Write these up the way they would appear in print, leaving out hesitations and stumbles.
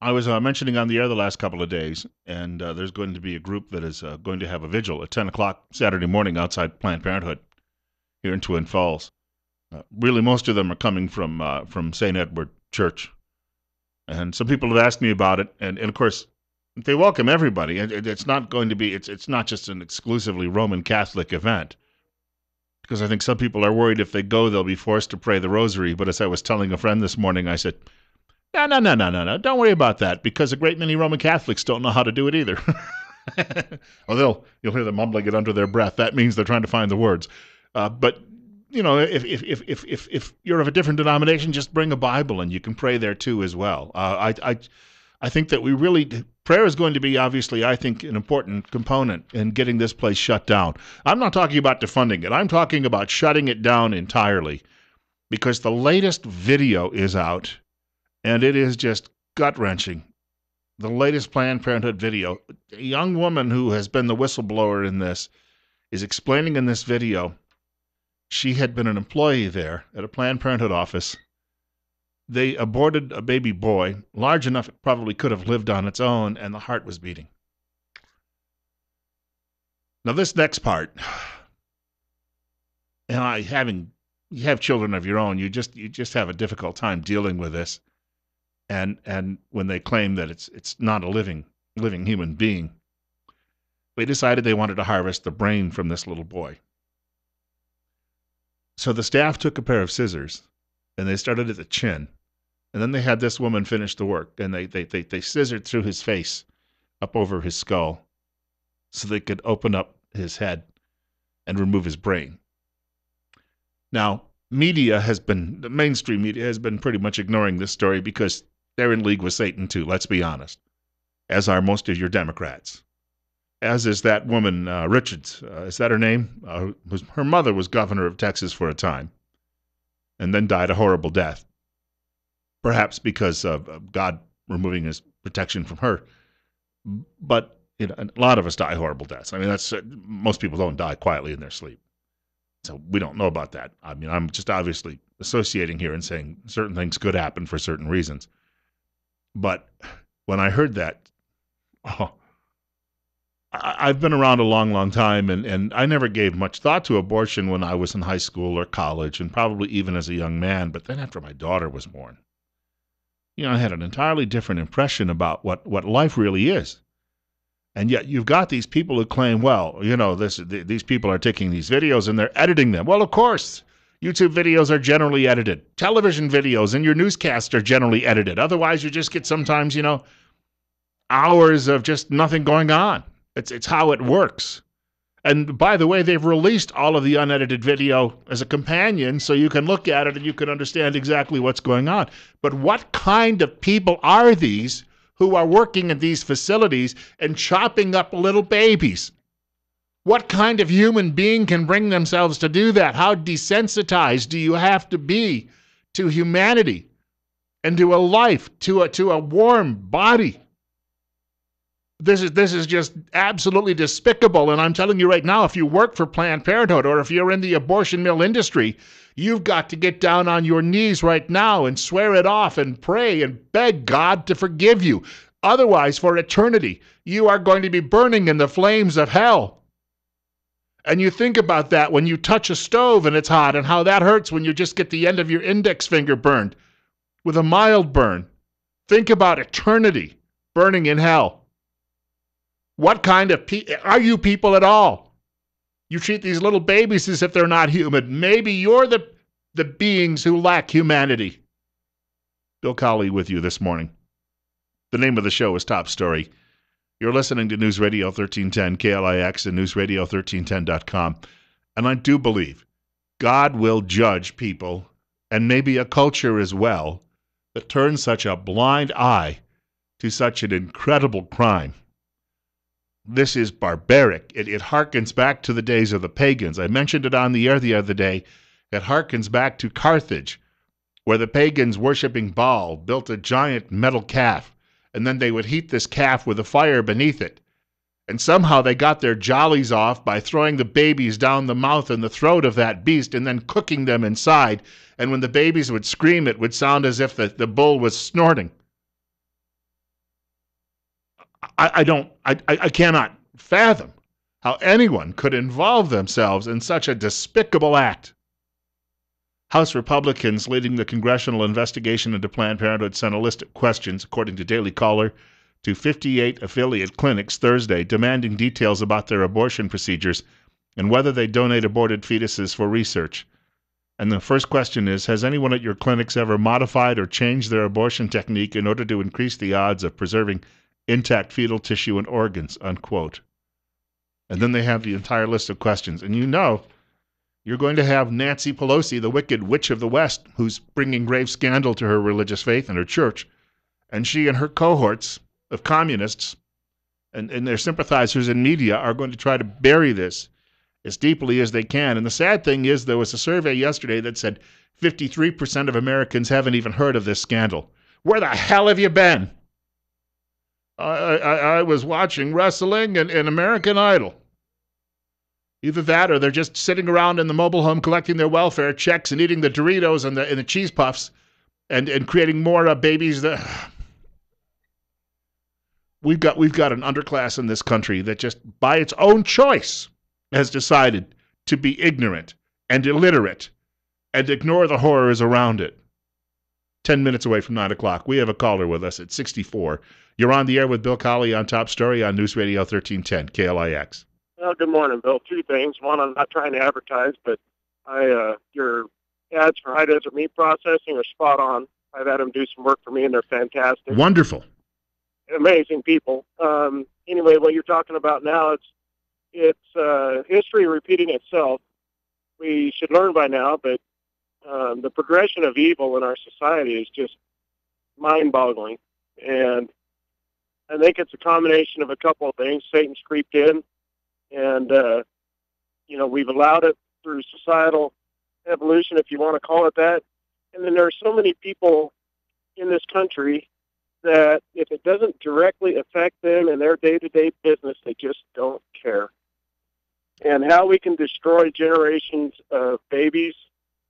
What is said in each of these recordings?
I was mentioning on the air the last couple of days, and there's going to be a group that is going to have a vigil at 10 o'clock Saturday morning outside Planned Parenthood here in Twin Falls. Really, most of them are coming from St. Edward Church. And some people have asked me about it, and of course, they welcome everybody. It's not going to be, it's not just an exclusively Roman Catholic event, because I think some people are worried if they go, they'll be forced to pray the rosary. But as I was telling a friend this morning, I said, no, no, no, no, no, no. Don't worry about that because a great many Roman Catholics don't know how to do it either. Or you'll hear them mumbling it under their breath. That means they're trying to find the words. But you know, if you're of a different denomination, just bring a Bible and you can pray there too as well. I think that prayer is going to be obviously, I think, an important component in getting this place shut down. I'm not talking about defunding it. I'm talking about shutting it down entirely because the latest video is out and it is just gut-wrenching. The latest Planned Parenthood video, a young woman who has been the whistleblower in this is explaining in this video she had been an employee there at a Planned Parenthood office. They aborted a baby boy, large enough it probably could have lived on its own, and the heart was beating. Now this next part, and you have children of your own, you just have a difficult time dealing with this. And when they claim that it's not a living human being, they decided they wanted to harvest the brain from this little boy. So the staff took a pair of scissors and they started at the chin, and then they had this woman finish the work, and they scissored through his face up over his skull so they could open up his head and remove his brain. Now, the mainstream media has been pretty much ignoring this story because they're in league with Satan too, let's be honest, as are most of your Democrats. As is that woman, Richards, is that her name? Her mother was governor of Texas for a time and then died a horrible death, perhaps because of God removing his protection from her. But a lot of us die horrible deaths. I mean, most people don't die quietly in their sleep. So we don't know about that. I mean, I'm just obviously associating here and saying certain things could happen for certain reasons. But when I heard that, I've been around a long, long time, and I never gave much thought to abortion when I was in high school or college, and probably even as a young man. But then after my daughter was born, I had an entirely different impression about what life really is. And yet you've got these people who claim, well, these people are taking these videos and they're editing them. Well, of course, YouTube videos are generally edited. Television videos and your newscasts are generally edited. Otherwise, you just get sometimes, hours of just nothing going on. It's how it works. And by the way, they've released all of the unedited video as a companion so you can look at it and you can understand exactly what's going on. But what kind of people are these who are working in these facilities and chopping up little babies? What kind of human being can bring themselves to do that? How desensitized do you have to be to humanity and to a life, to a warm body? This is just absolutely despicable, and I'm telling you right now, if you work for Planned Parenthood or if you're in the abortion mill industry, you've got to get down on your knees right now and swear it off and pray and beg God to forgive you. Otherwise, for eternity, you are going to be burning in the flames of hell. And you think about that when you touch a stove and it's hot, and how that hurts when you just get the end of your index finger burned with a mild burn. Think about eternity burning in hell. What kind of are you people at all? You treat these little babies as if they're not human. Maybe you're the beings who lack humanity. Bill Colley with you this morning. The name of the show is Top Story. You're listening to News Radio 1310 KLIX and newsradio1310.com. And I do believe God will judge people, and maybe a culture as well, that turns such a blind eye to such an incredible crime. This is barbaric. It harkens back to the days of the pagans. I mentioned it on the air the other day. It harkens back to Carthage, where the pagans worshiping Baal built a giant metal calf, and then they would heat this calf with a fire beneath it. And somehow they got their jollies off by throwing the babies down the mouth and the throat of that beast and then cooking them inside. And when the babies would scream, it would sound as if the bull was snorting. I cannot fathom how anyone could involve themselves in such a despicable act. House Republicans leading the congressional investigation into Planned Parenthood sent a list of questions, according to Daily Caller, to 58 affiliate clinics Thursday, demanding details about their abortion procedures and whether they donate aborted fetuses for research. And the first question is, has anyone at your clinics ever modified or changed their abortion technique in order to increase the odds of preserving intact fetal tissue and organs, unquote. And then they have the entire list of questions. And you're going to have Nancy Pelosi, the wicked witch of the West, who's bringing grave scandal to her religious faith and her church. And she and her cohorts of communists and their sympathizers in media are going to try to bury this as deeply as they can. And the sad thing is, there was a survey yesterday that said 53% of Americans haven't even heard of this scandal. Where the hell have you been? I was watching wrestling and American Idol. Either that or they're just sitting around in the mobile home collecting their welfare checks and eating the Doritos and the cheese puffs and creating more babies. We've got an underclass in this country that just by its own choice has decided to be ignorant and illiterate and ignore the horrors around it. 10 minutes away from 9 o'clock. We have a caller with us at 64. You're on the air with Bill Colley on Top Story on News Radio 1310, KLIX. Well, good morning, Bill. Two things. One, I'm not trying to advertise, but your ads for high desert meat processing are spot on. I've had them do some work for me, and they're fantastic. Wonderful. Amazing people. Anyway, what you're talking about now, it's history repeating itself. We should learn by now, but the progression of evil in our society is just mind-boggling. And I think it's a combination of a couple of things. Satan's creeped in, and, we've allowed it through societal evolution, if you want to call it that. And then there are so many people in this country that if it doesn't directly affect them in their day-to-day business, they just don't care. And how we can destroy generations of babies,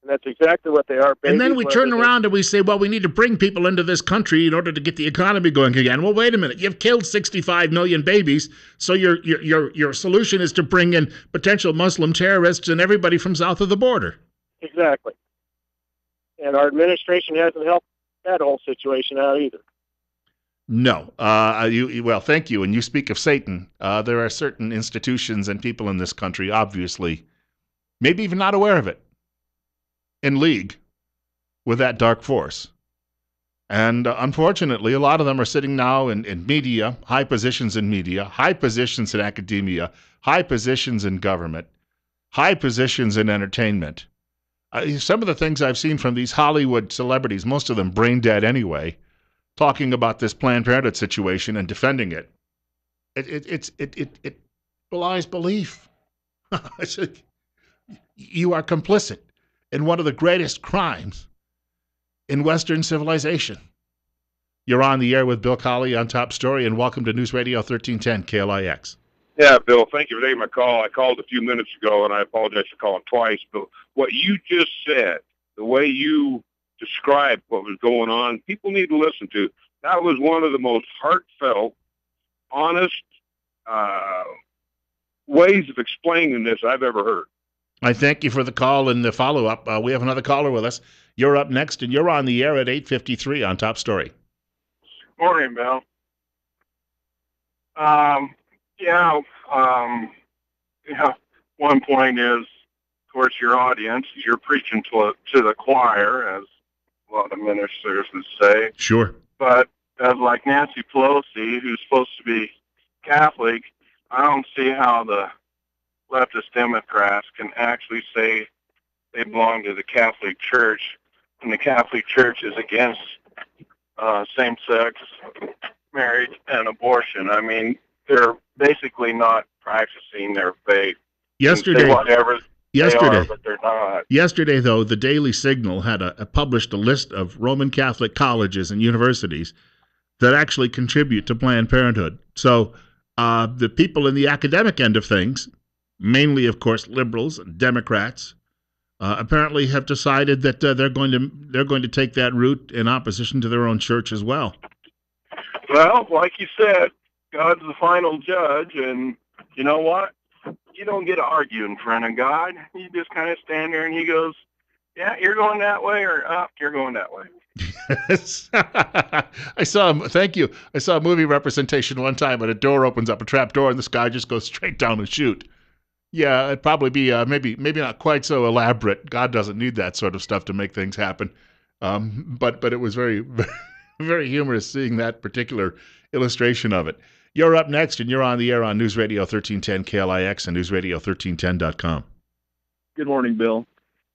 and that's exactly what they are. Babies, and then we turn around and we say, well, we need to bring people into this country in order to get the economy going again. Well, wait a minute. You've killed 65 million babies, so your solution is to bring in potential Muslim terrorists and everybody from south of the border. Exactly. And our administration hasn't helped that whole situation out either. No. Well, thank you. And you speak of Satan. There are certain institutions and people in this country, obviously, maybe even not aware of it, in league with that dark force. And unfortunately, a lot of them are sitting now in media, high positions in media, high positions in academia, high positions in government, high positions in entertainment. Some of the things I've seen from these Hollywood celebrities, most of them brain dead anyway, talking about this Planned Parenthood situation and defending it, it belies belief. You are complicit in one of the greatest crimes in Western civilization. You're on the air with Bill Colley on Top Story, and welcome to News Radio 1310 KLIX. Yeah, Bill, thank you for taking my call. I called a few minutes ago, and I apologize for calling twice. But what you just said, the way you described what was going on, people need to listen to. That was one of the most heartfelt, honest ways of explaining this I've ever heard. I thank you for the call and the follow-up. We have another caller with us. You're up next, and you're on the air at 8:53 on Top Story. Morning, Bill. One point is, of course, your audience, you're preaching to the choir, as a lot of ministers would say. Sure. But as like Nancy Pelosi, who's supposed to be Catholic, I don't see how the leftist Democrats can actually say they belong to the Catholic Church, and the Catholic Church is against same-sex marriage and abortion. I mean, they're basically not practicing their faith. Yesterday, whatever yesterday, they are, but they're not. Yesterday, though, the Daily Signal had published a list of Roman Catholic colleges and universities that actually contribute to Planned Parenthood. So the people in the academic end of things, mainly, of course, liberals and Democrats, apparently have decided that they're going to take that route in opposition to their own church as well. Well, like you said, God's the final judge, and you know what? You don't get to argue in front of God. You just kind of stand there, and He goes, "Yeah, you're going that way," or "You're going that way." Yes. Thank you. I saw a movie representation one time, and a door opens up, a trap door, and this guy just goes straight down and shoot. Yeah, it'd probably be maybe not quite so elaborate. God doesn't need that sort of stuff to make things happen. But it was very, very humorous seeing that particular illustration of it. You're up next, and you're on the air on News Radio 1310 KLIX and newsradio1310.com. Good morning, Bill.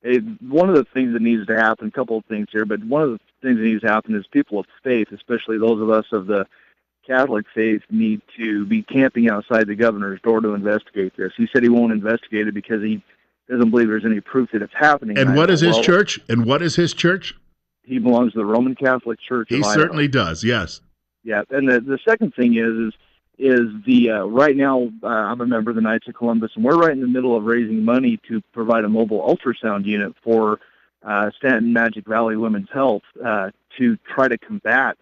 Hey, one of the things that needs to happen, a couple of things here, but one of the things that needs to happen is people of faith, especially those of us of the Catholic faith, need to be camping outside the governor's door to investigate this. He said he won't investigate it because he doesn't believe there's any proof that it's happening. And what is his church? And what is his church? He belongs to the Roman Catholic Church. He certainly does, yes. Yeah, and the second thing is the right now I'm a member of the Knights of Columbus, and we're right in the middle of raising money to provide a mobile ultrasound unit for Stanton Magic Valley Women's Health to try to combat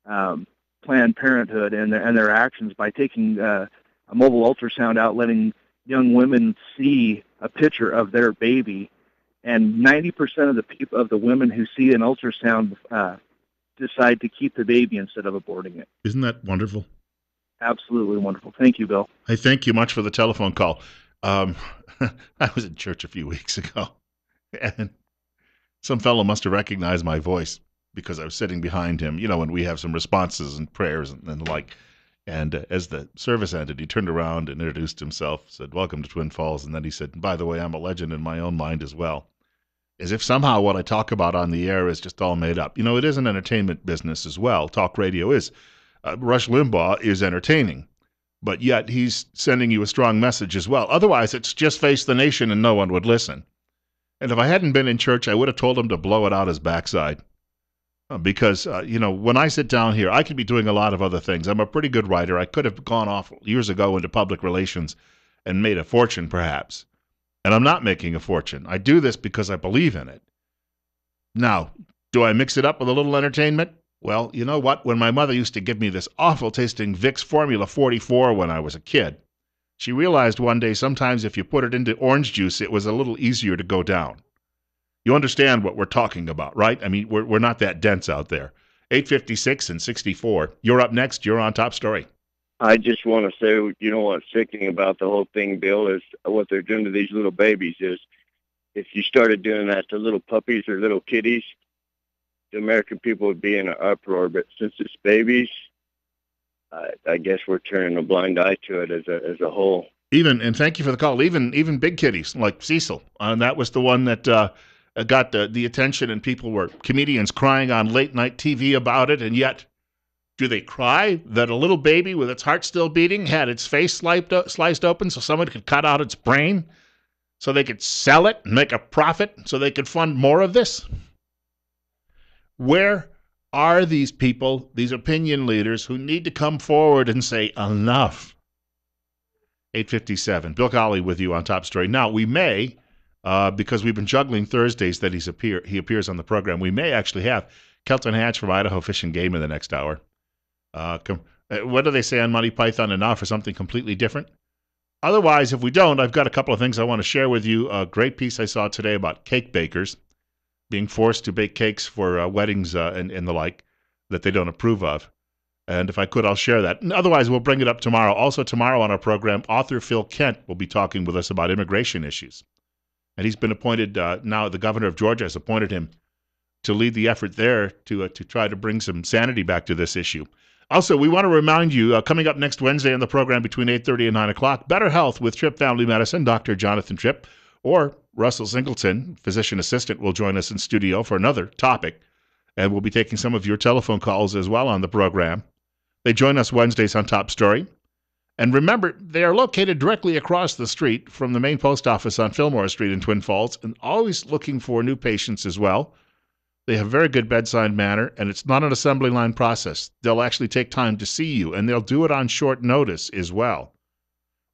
Planned Parenthood and their actions by taking a mobile ultrasound out, letting young women see a picture of their baby, and 90% of the women who see an ultrasound decide to keep the baby instead of aborting it. Isn't that wonderful? Absolutely wonderful. Thank you, Bill. I thank you much for the telephone call. I was in church a few weeks ago, and some fellow must have recognized my voice because I was sitting behind him, when we have some responses and prayers and the like. And as the service ended, he turned around and introduced himself, said, "Welcome to Twin Falls." And then he said, "By the way, I'm a legend in my own mind as well." As if somehow what I talk about on the air is just all made up. It is an entertainment business as well. Talk radio is. Rush Limbaugh is entertaining, but yet he's sending you a strong message as well. Otherwise, it's just face the nation and no one would listen. And if I hadn't been in church, I would have told him to blow it out his backside. Because, when I sit down here, I could be doing a lot of other things. I'm a pretty good writer. I could have gone off years ago into public relations and made a fortune, perhaps. And I'm not making a fortune. I do this because I believe in it. Now, do I mix it up with a little entertainment? Well, you know what? When my mother used to give me this awful-tasting Vicks Formula 44 when I was a kid, she realized one day sometimes if you put it into orange juice, it was a little easier to go down. You understand what we're talking about, right? I mean, we're not that dense out there. 856 and 64. You're up next. You're on Top Story. I just want to say, what's sickening about the whole thing, Bill, is what they're doing to these little babies is if you started doing that to little puppies or little kitties, the American people would be in an uproar. But since it's babies, I guess we're turning a blind eye to it as a whole. And thank you for the call, even big kitties like Cecil. And that was the one that got the attention, and people were comedians crying on late night TV about it. And yet, do they cry that a little baby with its heart still beating had its face sliced open so someone could cut out its brain so they could sell it and make a profit so they could fund more of this? Where are these people, these opinion leaders who need to come forward and say enough? 857. Bill Colley with you on Top Story. Now, we may, because we've been juggling Thursdays that he appears on the program, we may actually have Kelton Hatch from Idaho Fish and Game in the next hour. What do they say on Monty Python and now for something completely different? Otherwise, if we don't, I've got a couple of things I want to share with you. A great piece I saw today about cake bakers being forced to bake cakes for weddings and the like that they don't approve of. And if I could, I'll share that. And otherwise, we'll bring it up tomorrow. Also tomorrow on our program, author Phil Kent will be talking with us about immigration issues. And he's been appointed, now the governor of Georgia has appointed him to lead the effort there to try to bring some sanity back to this issue. Also, we want to remind you, coming up next Wednesday on the program between 8:30 and 9 o'clock, Better Health with Tripp Family Medicine, Dr. Jonathan Tripp, or Russell Singleton, physician assistant, will join us in studio for another topic. And we'll be taking some of your telephone calls as well on the program. They join us Wednesdays on Top Story. And remember, they are located directly across the street from the main post office on Fillmore Street in Twin Falls, and always looking for new patients as well. They have very good bedside manner, and it's not an assembly line process. They'll actually take time to see you, and they'll do it on short notice as well.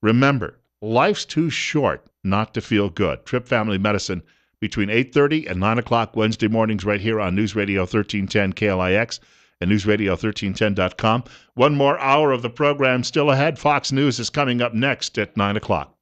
Remember, life's too short not to feel good. Tripp Family Medicine between 8:30 and 9 o'clock Wednesday mornings right here on News Radio 1310 KLIX and newsradio1310.com. One more hour of the program still ahead. Fox News is coming up next at 9 o'clock.